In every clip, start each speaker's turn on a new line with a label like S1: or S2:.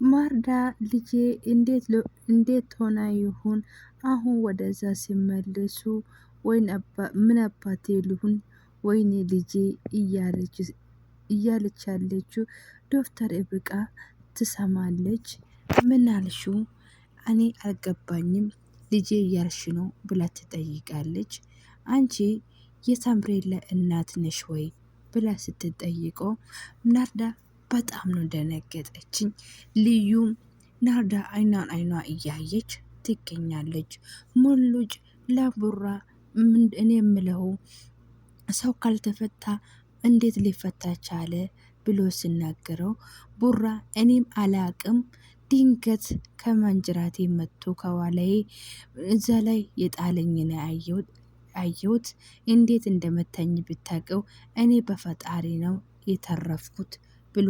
S1: ማርዳ ልጄ እንዴት ሆና ይሁን አሁን ወደዛ ሲመለሱ ምን አባቴ ልሁን ወይኔ ልጄ እያለች ያለችው ዶክተር ርብቃ ትሰማለች። ምን አልሹ? እኔ አልገባኝም ልጄ እያልሽ ነው ብላ ትጠይቃለች። አንቺ የሳምሬላ እናት ነሽ ወይ ብላ ስትጠይቀው ናርዳ በጣም ነው ደነገጠችኝ። ልዩም ናርዳ አይኗ እያየች ትገኛለች። ሙሉጭ ለቡራ እኔ የምለው ሰው ካልተፈታ እንዴት ሊፈታ ቻለ ብሎ ሲናገረው ቡራ እኔም አላቅም ድንገት ከማንጅራቴ መጥቶ ከኋላዬ እዛ ላይ የጣለኝ ነው አየሁት። እንዴት እንደመታኝ ብታቀው እኔ በፈጣሪ ነው የተረፍኩት ብሎ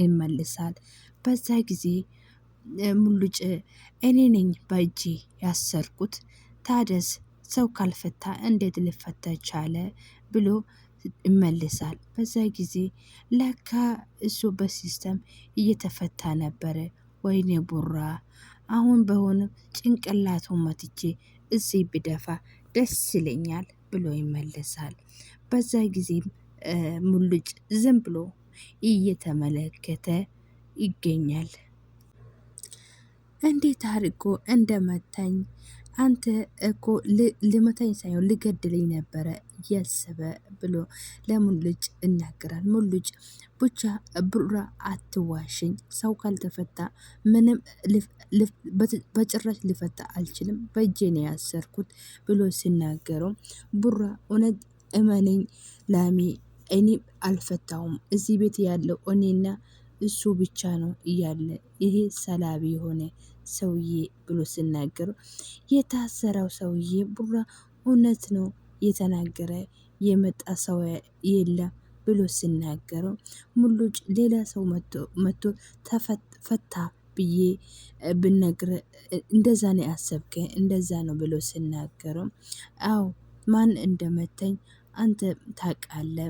S1: ይመልሳል። በዛ ጊዜ ሙሉጭ እኔ ነኝ በእጄ ያሰርኩት ታደስ ሰው ካልፈታ እንዴት ሊፈታ ቻለ ብሎ ይመልሳል። በዛ ጊዜ ለካ እሱ በሲስተም እየተፈታ ነበረ። ወይኔ ቡራ አሁን በሆነ ጭንቅላቱ መትቼ እዚህ ብደፋ ደስ ይለኛል ብሎ ይመለሳል። በዛ ጊዜም ሙሉጭ ዝም ብሎ እየተመለከተ ይገኛል። እንዴት አድርጎ እንደመታኝ አንተ እኮ ልመታኝ ሳይሆን ልገድለኝ ነበረ ያሰበ ብሎ ለሙሉጭ ይናገራል። ሙሉጭ ብቻ ቡራ አትዋሽኝ፣ ሰው ካልተፈታ ምንም በጭራሽ ሊፈታ አልችልም፣ በእጄ ነው ያሰርኩት ብሎ ሲናገረው ቡራ እውነት እመነኝ ላሜ እኔ አልፈታውም፣ እዚህ ቤት ያለው እኔና እሱ ብቻ ነው እያለ ይሄ ሰላቢ የሆነ ሰውዬ ብሎ ሲናገረው የታሰረው ሰውዬ ቡራ እውነት ነው የተናገረ የመጣ ሰው የለም ብሎ ሲናገረው ሙሉጭ ሌላ ሰው መጥቶ ተፈታ ብዬ ብነግር እንደዛ ነው ያሰብከ እንደዛ ነው ብሎ ሲናገረው አዎ ማን እንደመተኝ አንተ ታውቃለህ፣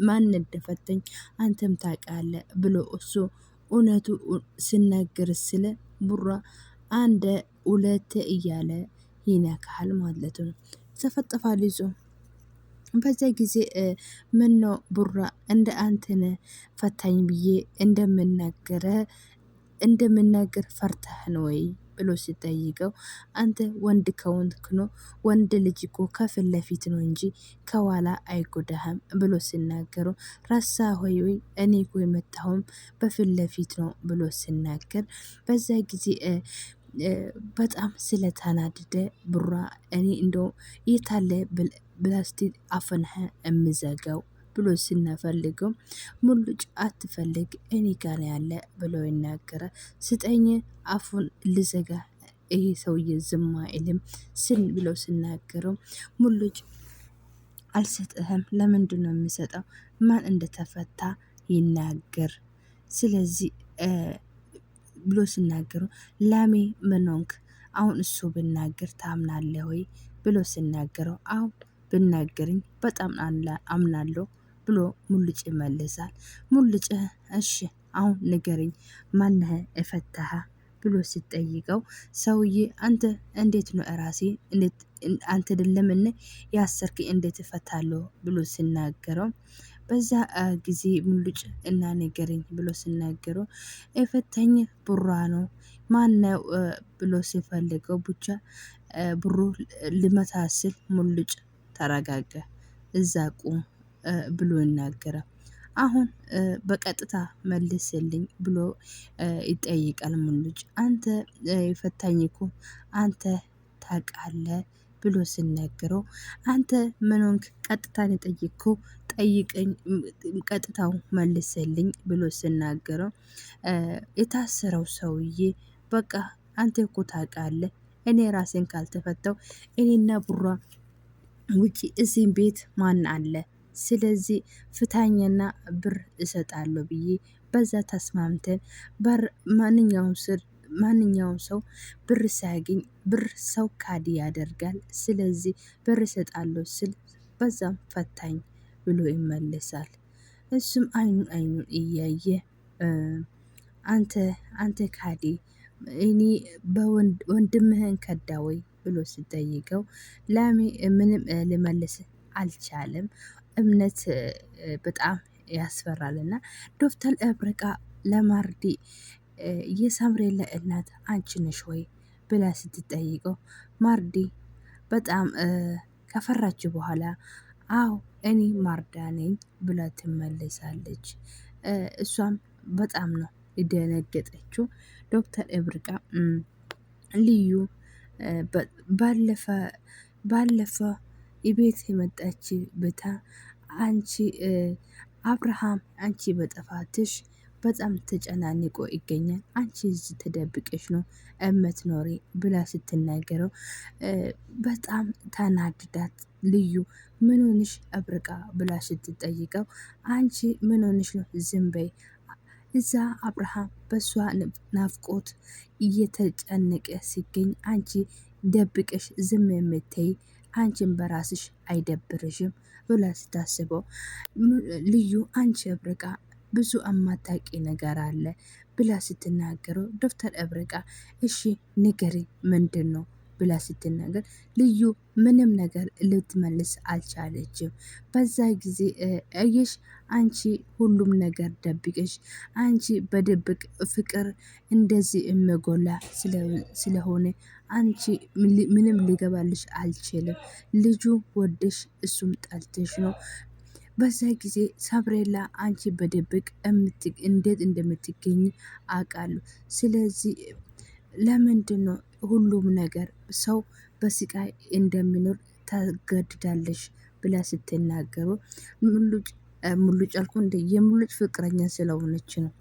S1: ማን እንደፈተኝ አንተም ታውቃለህ ብሎ እሱ እውነቱ ሲናገር ስለ ቡራ አንድ ሁለት እያለ ይነካል ማለት ነው። ተፈጠፋል ይዞ በዛ ጊዜ ምን ነው ቡራ እንደ አንተነ ፈታኝ ብዬ እንደምናገር ፈርተህ ነው ወይ ብሎ ሲጠይቀው አንተ ወንድ ከወንድክ ነው ወንድ ልጅ እኮ ከፊት ለፊት ነው እንጂ ከኋላ አይጎዳህም ብሎ ሲናገረው ረሳ ሆይ እኔ እኮ የመታሁም በፊት ለፊት ነው ብሎ ሲናገር በዛ ጊዜ በጣም ስለተናደደ ቡራ እኔ እንደው የታለ ብላስቲክ አፍንህ እምዘጋው ብሎ ሲነፈልገው ሙሉጭ አትፈልግ እኔ ጋር ያለ ብሎ ይናገራል። ስጠኝ አፉን ልዘጋ ይሄ ሰውዬ ዝም አይልም ስን ብሎ ሲናገረው ሙሉጭ አልሰጥህም፣ ለምንድነው የሚሰጠው? ማን እንደተፈታ ይናገር ስለዚህ ብሎ ሲናገረው ላሜ ምን ሆንክ? አሁን እሱ ብናገር ታምናለህ ወይ ብሎ ሲናገረው አዎ ብናገርኝ በጣም አምናለሁ ብሎ ሙሉጭ ይመልሳል። ሙሉጭ እሺ አሁን ንገረኝ ማነህ የፈታህ ብሎ ሲጠይቀው ሰውዬ አንተ እንዴት ነው እራሴ አንተ አይደለምን ያሰርከኝ እንዴት እፈታለሁ ብሎ ሲናገረው በዛ ጊዜ ሙሉጭ እና ንገረኝ ብሎ ሲናገረው የፈታኝ ቡራ ነው ማነው ብሎ ሲፈልገው ብቻ ብሩ ልመታ ሲል ሙሉጭ ተረጋጋ እዛ ቁም ብሎ ይናገራል። አሁን በቀጥታ መልስልኝ ብሎ ይጠይቃል። ሙሉጭ አንተ የፈታኝ እኮ አንተ ታውቃለህ ብሎ ሲነገረው አንተ ምን ሆንክ? ቀጥታ ነው የጠየቅከው ጠይቀኝ ቀጥታው መልስልኝ ብሎ ሲናገረው የታሰረው ሰውዬ በቃ አንተ እኮ ታውቃለህ እኔ ራሴን ካልተፈታው እኔና ቡራ ውጪ እዚህም ቤት ማን አለ? ስለዚህ ፍታኝና ብር እሰጣለሁ ብዬ በዛ ተስማምተን ማንኛውም ሰው ብር ሲያገኝ ብር ሰው ካዲ ያደርጋል። ስለዚህ ብር እሰጣለሁ ስል በዛም ፈታኝ ብሎ ይመለሳል። እሱም አይኑን እያየ አንተ አንተ ካዲ እኔ በወንድምህን ከዳ ወይ ብሎ ሲጠይቀው ላሜ ምንም ልመልስ አልቻለም። እምነት በጣም ያስፈራልና ዶክተር እብርቃ ለማርዲ የሳምሬላ እናት አንቺ ነሽ ወይ ብላ ስትጠይቀው ማርዲ በጣም ከፈራች በኋላ አዎ እኔ ማርዳ ነኝ ብላ ትመለሳለች። እሷም በጣም ነው የደነገጠችው። ዶክተር እብርቃ ልዩ ባለፈ ቤት የመጣች ብታ አንቺ አብርሃም አንቺ በጥፋትሽ በጣም ተጨናንቆ ይገኛል። አንቺ እዚህ ተደብቀሽ ነው እምትኖሪ ብላ ስትናገረው በጣም ተናድዳት ልዩ ምን ሆንሽ እብርቃ ብላ ስትጠይቀው አንቺ ምን ሆንሽ ነው ዝም በይ እዛ አብርሃም በሷ ናፍቆት እየተጨነቀ ሲገኝ አንቺ ደብቀሽ ዝም የምትይ አንቺን በራስሽ አይደብርሽም ብላ ስታስበው ልዩ አንቺ እብርቃ ብዙ አማታቂ ነገር አለ ብላ ስትናገረው ዶክተር እብርቃ እሺ ንገሪ ምንድን ነው ብላ ስትናገር ልዩ ምንም ነገር ልትመልስ አልቻለችም። በዛ ጊዜ እየሽ አንቺ ሁሉም ነገር ደብቀሽ አንቺ በድብቅ ፍቅር እንደዚህ እመጎላ ስለሆነ አንቺ ምንም ሊገባልሽ አልችልም። ልጁ ወደሽ እሱም ጠልተሽ ነው። በዛ ጊዜ ሳምሬላ አንቺ በድብቅ እንዴት እንደምትገኝ አውቃለሁ። ስለዚህ ለምንድን ነው ሁሉም ነገር ሰው በስቃይ እንደሚኖር ታገድዳለሽ ብላ ስትናገሩ ሙሉጭ አልኩ እንደ የሙሉጭ ፍቅረኛ ስለሆነች ነው።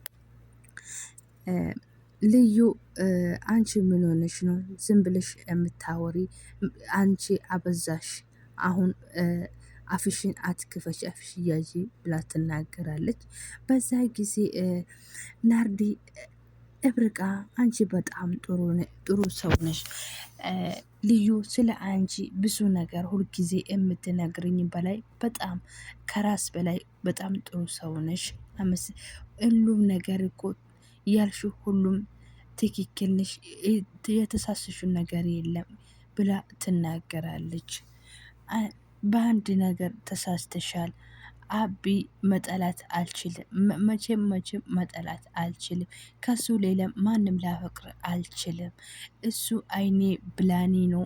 S1: ልዩ አንቺ ምን ሆነሽ ነው ዝም ብለሽ የምታወሪ? አንቺ አበዛሽ። አሁን አፍሽን አትክፈች፣ አፍሽ ያዢ ብላ ትናገራለች። በዛ ጊዜ ናርዲ እብርቃ አንቺ በጣም ጥሩ ሰው ነሽ። ልዩ ስለ አንቺ ብዙ ነገር ሁልጊዜ የምትነግርኝ በላይ በጣም ከራስ በላይ በጣም ጥሩ ሰው ነሽ። ሁሉም ነገር እኮ ያልሽው ሁሉም ትክክል ነሽ፣ የተሳሰሹ ነገር የለም ብላ ትናገራለች። በአንድ ነገር ተሳስተሻል። አቢ መጠላት አልችልም፣ መቼም መጠላት አልችልም። ከሱ ሌላ ማንም ላፈቅር አልችልም። እሱ አይኔ ብላኒ ነው።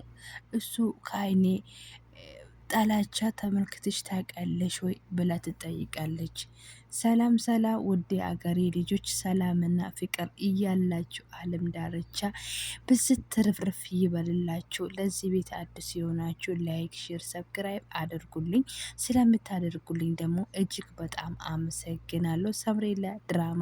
S1: እሱ ከአይኔ ጠላቻ ተመልክተሽ ታውቃለሽ ወይ ብላ ትጠይቃለች። ሰላም ሰላም፣ ውድ አገሬ ልጆች ሰላምና ፍቅር እያላችሁ ዓለም ዳርቻ ብዝት ትርፍርፍ ይበልላችሁ። ለዚህ ቤት አዲስ የሆናችሁ ላይክ፣ ሼር፣ ሰብስክራይብ አድርጉልኝ። ስለምታደርጉልኝ ደግሞ እጅግ በጣም አመሰግናለሁ። ሳምሬላ ድራማ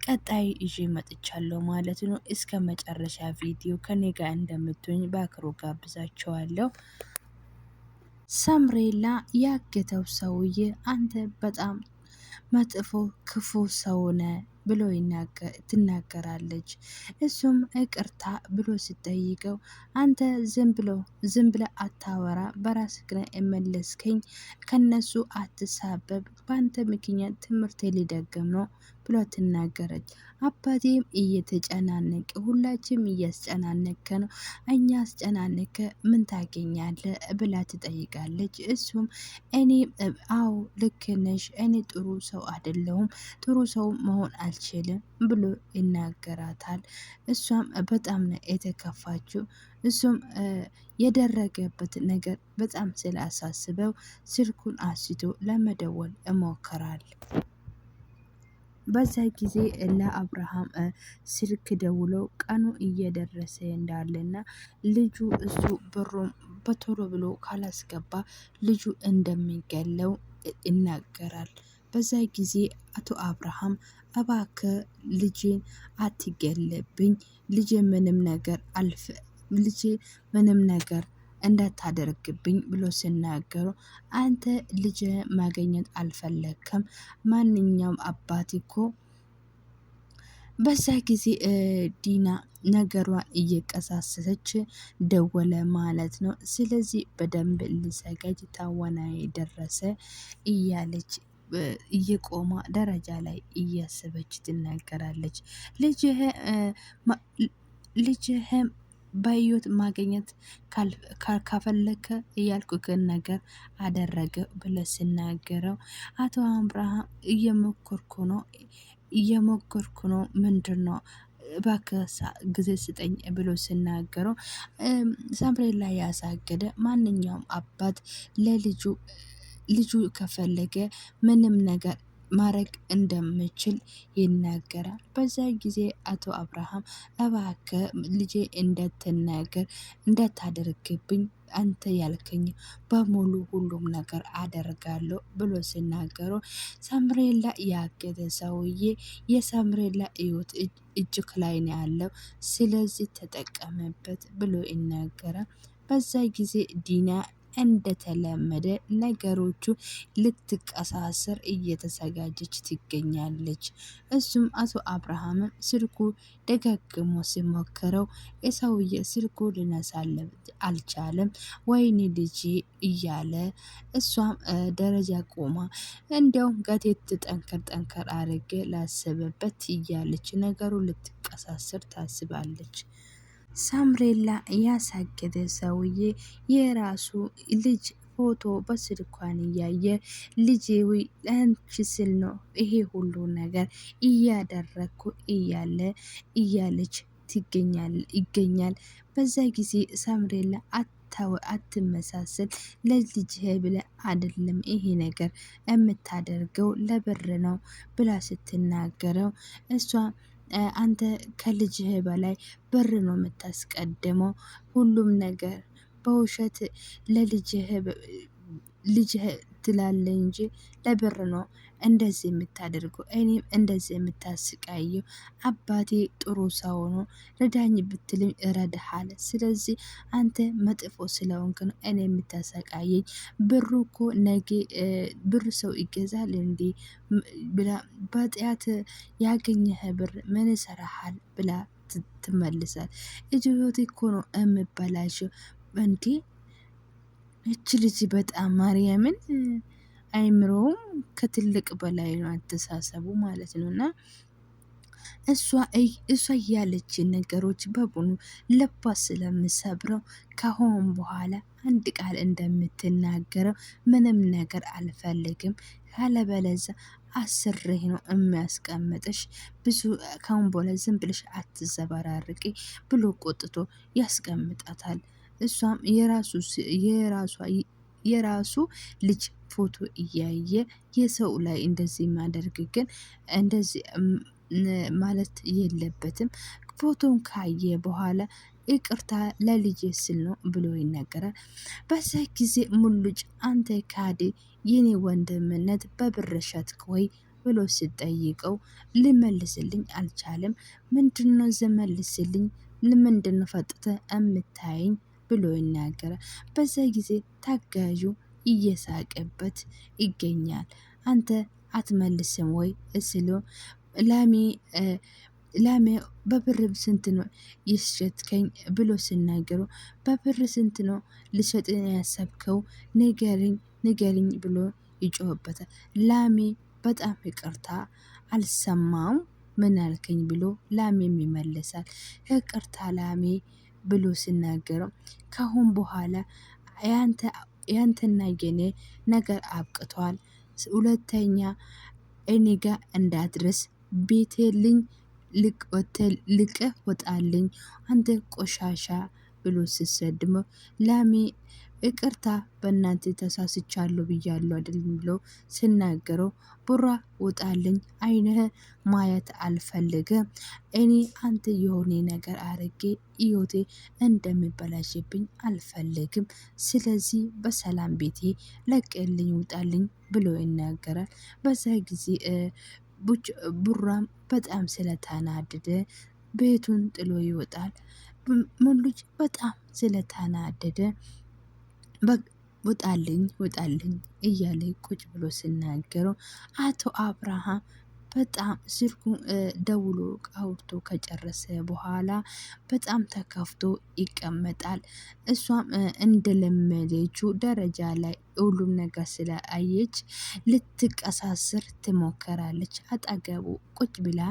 S1: ቀጣይ ይዤ መጥቻለሁ ማለት ነው። እስከ መጨረሻ ቪዲዮ ከኔ ጋር እንደምትሆኝ በአክብሮት ጋብዛችኋለሁ። ሳምሬላ ያገተው ሰውዬ አንተ በጣም መጥፎ ክፉ ሰውነ ብሎ ትናገራለች። እሱም ይቅርታ ብሎ ሲጠይቀው አንተ ዝም ብለ አታወራ፣ በራስ ግና የመለስከኝ ከነሱ አትሳበብ፣ በአንተ ምክንያት ትምህርት ሊደገም ነው ብሎ ትናገረች። አባቴም እየተጨናነቀ ሁላችንም እያስጨናነቀ ነው፣ እኛ አስጨናነቀ ምን ታገኛለ ብላ ትጠይቃለች። እሱም እኔ አዎ ልክ ነሽ፣ እኔ ጥሩ ሰው አይደለሁም፣ ጥሩ ሰው መሆን አልችልም ብሎ ይናገራታል። እሷም በጣም ነው የተከፋችው። እሱም የደረገበት ነገር በጣም ስላሳስበው ስልኩን አንስቶ ለመደወል እሞክራል። በዛ ጊዜ ለአብርሃም ስልክ ደውለው ቀኑ እየደረሰ እንዳለና ልጁ እሱ ብሩን በቶሎ ብሎ ካላስገባ ልጁ እንደሚገለው ይናገራል። በዛ ጊዜ አቶ አብርሃም እባክ ልጄን አትገለብኝ፣ ልጄ ምንም ነገር እንዳታደርግብኝ ብሎ ሲናገሩ አንተ ልጅ ማገኘት አልፈለግክም፣ ማንኛውም አባት እኮ በዛ ጊዜ ዲና ነገሯን እየቀሳሰሰች ደወለ ማለት ነው። ስለዚህ በደንብ ልዘጋጅ ታወና የደረሰ እያለች እየቆማ ደረጃ ላይ እያሰበች ትናገራለች። ልጅህም በህይወት ማግኘት ካፈለከ እያልኩክን ነገር አደረገ ብለ ሲናገረው አቶ አብርሃም እየሞከርኩ ነው ምንድን ነው እባክህ ጊዜ ስጠኝ ብሎ ሲናገረው ሳምሬላ ያሳገደ ማንኛውም አባት ልጁ ከፈለገ ምንም ነገር ማድረግ እንደምችል ይናገራል። በዛ ጊዜ አቶ አብርሃም እባክህ ልጄ እንዳትናገር እንዳታደርግብኝ አንተ ያልከኝ በሙሉ ሁሉም ነገር አደርጋለሁ ብሎ ሲናገረው ሳምሬላ ያገተ ሰውዬ የሳምሬላ ህይወት እጅክ ላይ ነው ያለው፣ ስለዚህ ተጠቀመበት ብሎ ይናገራል። በዛ ጊዜ ዲና እንደተለመደ ነገሮቹ ልትቀሳሰር እየተዘጋጀች ትገኛለች። እሱም አቶ አብርሃምም ስልኩ ደጋግሞ ሲሞክረው የሰውዬ ስልኩ ሊነሳለት አልቻለም። ወይኔ ልጄ እያለ እሷም ደረጃ ቆማ እንዲያውም ጋቴት ጠንከር ጠንከር አርጌ ላሰበበት እያለች ነገሩ ልትቀሳሰር ታስባለች። ሳምሬላ ያሳገደ ሰውዬ የራሱ ልጅ ፎቶ በስልኳን እያየ ልጄዊ ለአንቺ ስል ነው ይሄ ሁሉ ነገር እያደረግኩ እያለች ይገኛል። በዛ ጊዜ ሳምሬላ አትመሳሰል፣ ለልጅህ ብለ አይደለም ይሄ ነገር የምታደርገው ለብር ነው ብላ ስትናገረው እሷ አንተ ከልጅህ በላይ ብር ነው የምታስቀድመው፣ ሁሉም ነገር በውሸት ልጅህ ትላለ እንጂ ለብር ነው እንደዚህ የምታደርገው፣ እኔም እንደዚህ የምታስቃየው። አባቴ ጥሩ ሰው ነው፣ ረዳኝ ብትልም እረዳሃል። ስለዚህ አንተ መጥፎ ስለሆንክ ነው እኔ የምታሰቃየኝ። ብሩ እኮ ነገ ብር ሰው ይገዛል እንዴ ብላ በጢአት ያገኘህ ብር ምን ይሰራሃል ብላ ትመልሳል። ህይወቴ እኮ ነው የምበላሸው እንዴ! እች ልጅ በጣም ማርያምን አይምሮውም ከትልቅ በላይ ነው አተሳሰቡ ማለት ነው። እና እሷ እያለች ነገሮች በሙሉ ልቧ ስለምሰብረው ከሆን በኋላ አንድ ቃል እንደምትናገረው ምንም ነገር አልፈልግም ካለበለዛ አስሬህ ነው የሚያስቀምጥሽ፣ ብዙ ካሁን በኋላ ዝም ብለሽ አትዘበራርቂ ብሎ ቆጥቶ ያስቀምጣታል። እሷም የራሱ ልጅ ፎቶ እያየ የሰው ላይ እንደዚህ ማደርግ ግን እንደዚህ ማለት የለበትም። ፎቶን ካየ በኋላ ይቅርታ ለልጄ ስል ነው ብሎ ይናገራል። በዛ ጊዜ ሙሉጭ አንተ ካዲ የኔ ወንድምነት በብር ሸጥክ ወይ ብሎ ሲጠይቀው ሊመልስልኝ አልቻለም። ምንድነው ዘመልስልኝ ለምንድነው ፈጥተ እምታየኝ ብሎ ይናገራል። በዛ ጊዜ ታጋዡ እየሳቀበት ይገኛል። አንተ አትመልስም ወይ እስሎ ላሜ በብር ስንት ነው ይሸጥከኝ ብሎ ሲናገሩ በብር ስንት ነው ልሸጥን ያሰብከው ንገሪኝ ብሎ ይጮህበታል። ላሜ በጣም ይቅርታ አልሰማም ምን አልከኝ ብሎ ላሜም ይመልሳል። ይቅርታ ላሜ ብሎ ሲናገረው ካሁን በኋላ ያንተና የኔ ነገር አብቅቷል። ሁለተኛ እኔ ጋር እንዳትደርስ ቤቴልኝ ልቀህ ወጣልኝ አንተ ቆሻሻ ብሎ ሲሰድመው ላሜ ይቅርታ በእናንተ ተሳስቻለሁ ብያለሁ አይደለም ብሎ ሲናገረው ቡራ ውጣልኝ፣ አይንህ ማየት አልፈልግም። እኔ አንተ የሆነ ነገር አርጌ ህይወቴ እንደሚበላሽብኝ አልፈልግም። ስለዚህ በሰላም ቤቴ ለቅልኝ ውጣልኝ ብሎ ይናገራል። በዛ ጊዜ ቡራም በጣም ስለተናደደ ቤቱን ጥሎ ይወጣል። ሙሉጭ በጣም ስለተናደደ ውጣልኝ እያለ ቁጭ ብሎ ሲናገረው አቶ አብርሃም በጣም ስልኩ ደውሎ አውርቶ ከጨረሰ በኋላ በጣም ተከፍቶ ይቀመጣል። እሷም እንደለመደችው ደረጃ ላይ ሁሉም ነገር ስለአየች ልትቀሳስር ትሞከራለች። አጠገቡ ቁጭ ብላ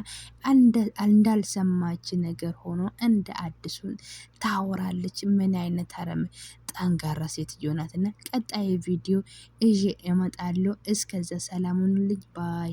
S1: እንዳልሰማች ነገር ሆኖ እንደ አዲሱን ታወራለች። ምን አይነት ጠንካራ ሴትዮ ናትና። ቀጣይ ቪዲዮ ይዤ እመጣለሁ። እስከዛ ሰላም ሁኑልኝ ባይ